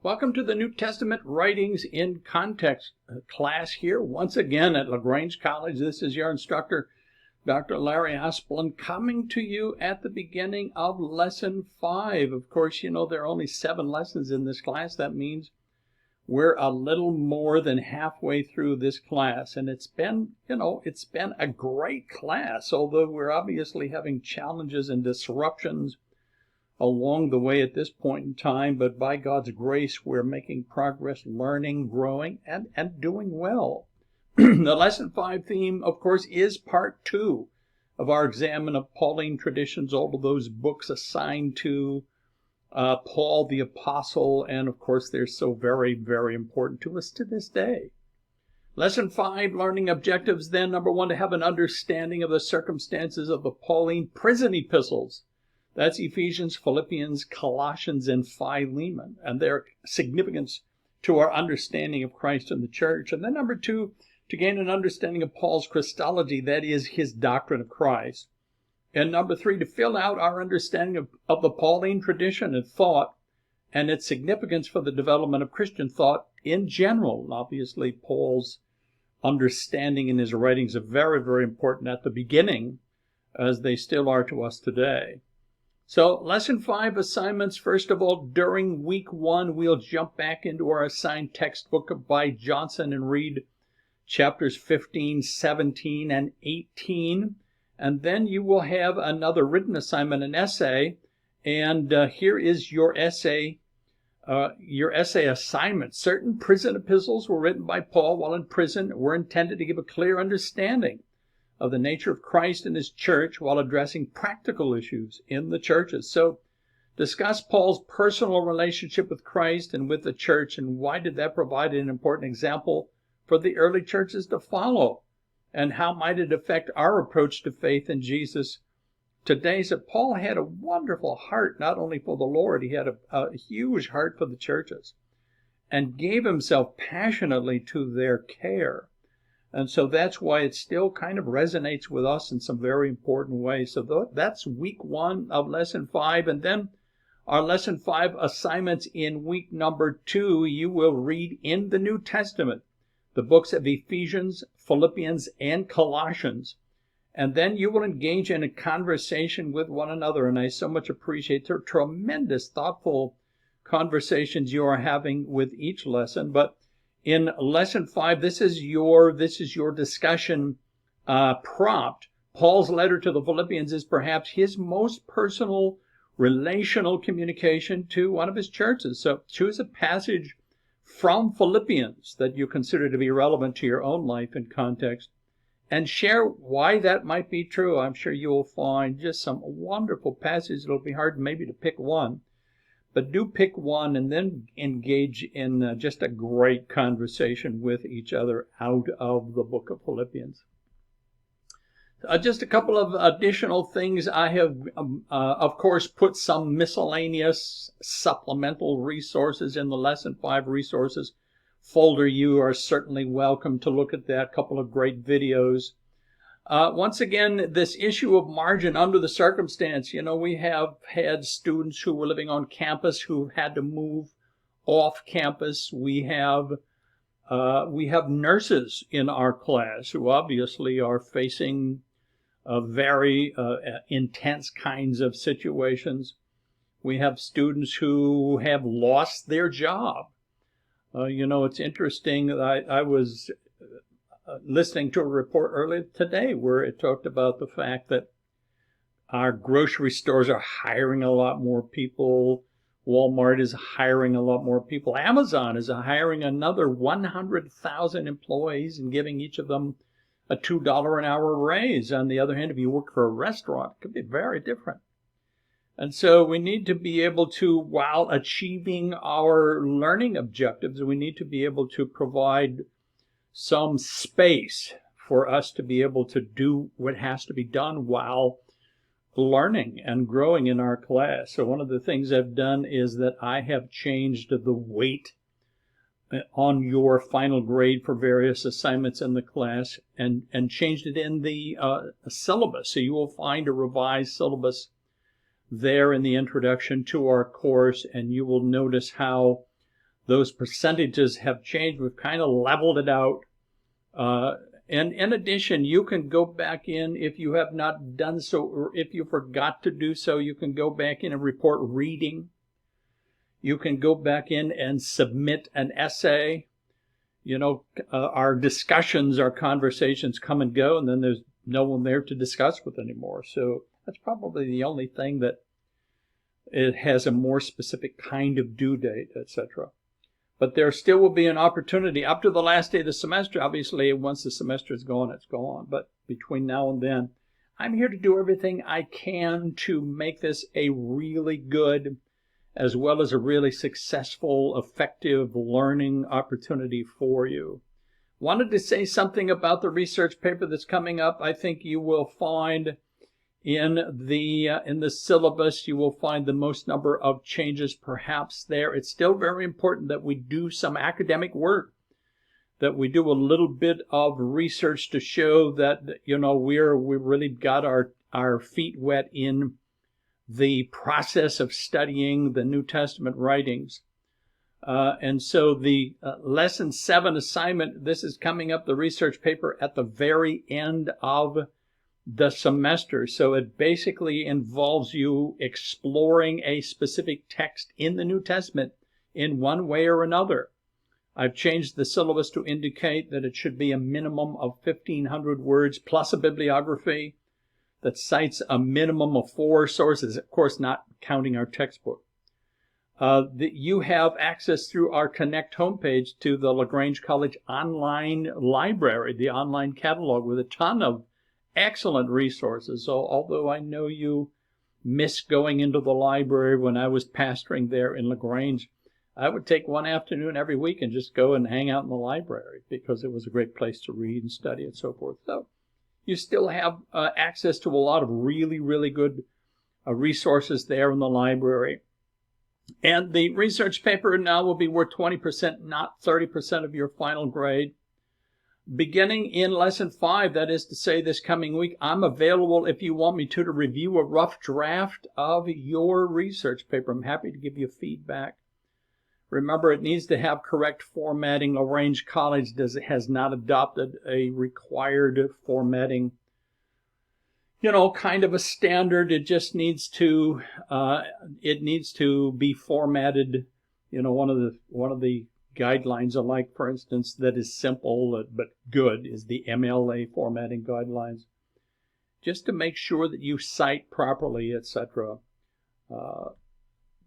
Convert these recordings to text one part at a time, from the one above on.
Welcome to the New Testament Writings in Context class here, once again at Lagrange College. This is your instructor, Dr. Larry Asplund, coming to you at the beginning of Lesson 5. Of course, you know there are only 7 lessons in this class. That means we're a little more than halfway through this class, and it's been a great class, although we're obviously having challenges and disruptions along the way at this point in time, but by God's grace, we're making progress, learning, growing, and doing well. The Lesson 5 theme, of course, is Part 2 of our examine of Pauline traditions, all of those books assigned to Paul the Apostle, and of course, they're so very, very important to us to this day. Lesson 5, learning objectives then. Number 1, to have an understanding of the circumstances of the Pauline prison epistles. That's Ephesians, Philippians, Colossians, and Philemon, and their significance to our understanding of Christ and the church. And then number 2, to gain an understanding of Paul's Christology, that is his doctrine of Christ. And number 3, to fill out our understanding of the Pauline tradition and thought and its significance for the development of Christian thought in general. Obviously, Paul's understanding in his writings are very, very important at the beginning, as they still are to us today. So, Lesson 5 assignments. First of all, during week 1, we'll jump back into our assigned textbook by Johnson and read chapters 15, 17, and 18. And then you will have another written assignment, an essay. And here is your essay assignment. Certain prison epistles were written by Paul while in prison, were intended to give a clear understanding of the nature of Christ and his church while addressing practical issues in the churches. So, discuss Paul's personal relationship with Christ and with the church, and why did that provide an important example for the early churches to follow, and how might it affect our approach to faith in Jesus today. So Paul had a wonderful heart, not only for the Lord, he had a huge heart for the churches, and gave himself passionately to their care. And so that's why it still kind of resonates with us in some very important ways. So that's week 1 of Lesson 5. And then our Lesson 5 assignments in week number 2, you will read in the New Testament the books of Ephesians, Philippians, and Colossians. And then you will engage in a conversation with one another. And I so much appreciate the tremendous, thoughtful conversations you are having with each lesson. But in Lesson 5, this is your discussion prompt. Paul's letter to the Philippians is perhaps his most personal relational communication to one of his churches. So choose a passage from Philippians that you consider to be relevant to your own life and context, and share why that might be true. I'm sure you will find just some wonderful passages. It'll be hard maybe to pick one, but do pick one and then engage in just a great conversation with each other out of the book of Philippians. Just a couple of additional things. I have, of course, put some miscellaneous supplemental resources in the Lesson 5 resources folder. You are certainly welcome to look at that. A couple of great videos. Once again, this issue of margin under the circumstance. You know, we have had students who were living on campus who had to move off campus. We have nurses in our class who obviously are facing very intense kinds of situations. We have students who have lost their job. It's interesting. I was listening to a report earlier today where it talked about the fact that our grocery stores are hiring a lot more people. Walmart is hiring a lot more people. Amazon is hiring another 100,000 employees and giving each of them a $2 an hour raise. On the other hand, if you work for a restaurant, it could be very different. And so we need to be able to, while achieving our learning objectives, we need to be able to provide some space for us to be able to do what has to be done while learning and growing in our class. So one of the things I've done is that I have changed the weight on your final grade for various assignments in the class and changed it in the syllabus. So you will find a revised syllabus there in the introduction to our course, and you will notice how those percentages have changed. We've kind of leveled it out. And in addition, you can go back in if you have not done so, or if you forgot to do so, you can go back in and report reading. You can go back in and submit an essay. Our discussions, our conversations come and go, and then there's no one there to discuss with anymore. So that's probably the only thing that it has a more specific kind of due date, etc. But there still will be an opportunity up to the last day of the semester. Obviously, once the semester is gone, it's gone. But between now and then, I'm here to do everything I can to make this a really good, as well as a really successful, effective learning opportunity for you. Wanted to say something about the research paper that's coming up. I think you will find in the syllabus, you will find the most number of changes perhaps there. It's still very important that we do some academic work, that we do a little bit of research to show that, we really got our feet wet in the process of studying the New Testament writings. And so the lesson 7 assignment, this is coming up, the research paper, at the very end of the semester. So it basically involves you exploring a specific text in the New Testament in one way or another. I've changed the syllabus to indicate that it should be a minimum of 1,500 words plus a bibliography that cites a minimum of 4 sources, of course not counting our textbook. You have access through our Connect homepage to the Lagrange College online library, the online catalog with a ton of excellent resources. So although I know you miss going into the library, when I was pastoring there in Lagrange, I would take one afternoon every week and just go and hang out in the library because it was a great place to read and study and so forth. So you still have access to a lot of really, really good resources there in the library. And the research paper now will be worth 20%, not 30% of your final grade. Beginning in lesson 5, that is to say this coming week, I'm available if you want me to review a rough draft of your research paper. I'm happy to give you feedback. Remember, it needs to have correct formatting. Lagrange College has not adopted a required formatting, kind of a standard. It just needs to be formatted. One of the guidelines I like, for instance, that is simple but good is the MLA formatting guidelines, just to make sure that you cite properly, etc.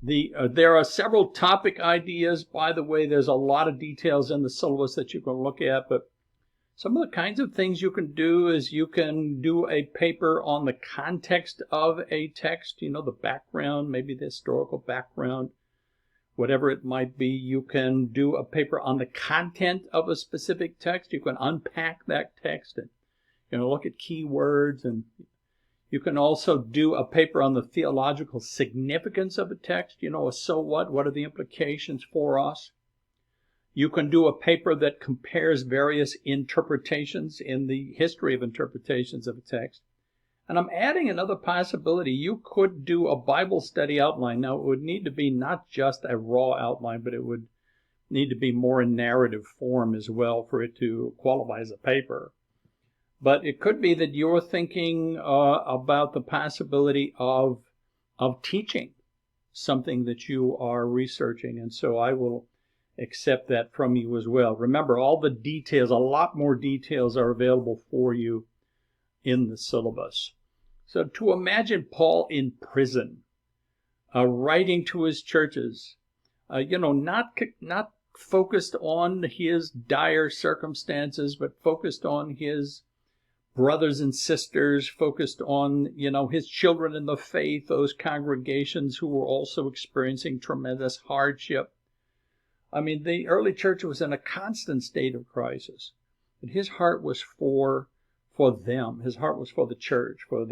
There are several topic ideas. By the way, there's a lot of details in the syllabus that you can look at, but some of the kinds of things you can do is you can do a paper on the context of a text, the background, maybe the historical background, whatever it might be. You can do a paper on the content of a specific text. You can unpack that text and look at keywords, and you can also do a paper on the theological significance of a text. A so what are the implications for us? You can do a paper that compares various interpretations in the history of interpretations of a text. And I'm adding another possibility. You could do a Bible study outline. Now, it would need to be not just a raw outline, but it would need to be more in narrative form as well for it to qualify as a paper. But it could be that you're thinking about the possibility of teaching something that you are researching. And so I will accept that from you as well. Remember, all the details, a lot more details are available for you in the syllabus. So to imagine Paul in prison, writing to his churches, not focused on his dire circumstances, but focused on his brothers and sisters, focused on, his children in the faith, those congregations who were also experiencing tremendous hardship. I mean, the early church was in a constant state of crisis, but his heart was for them. His heart was for the church, for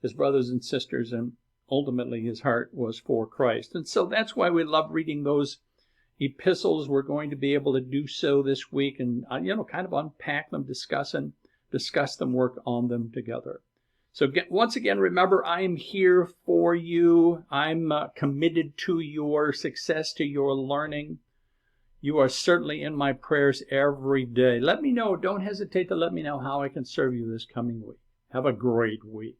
his brothers and sisters, and ultimately his heart was for Christ. And so that's why we love reading those epistles. We're going to be able to do so this week and, kind of unpack them, discuss them, work on them together. So once again, remember, I am here for you. I'm committed to your success, to your learning. You are certainly in my prayers every day. Let me know. Don't hesitate to let me know how I can serve you this coming week. Have a great week.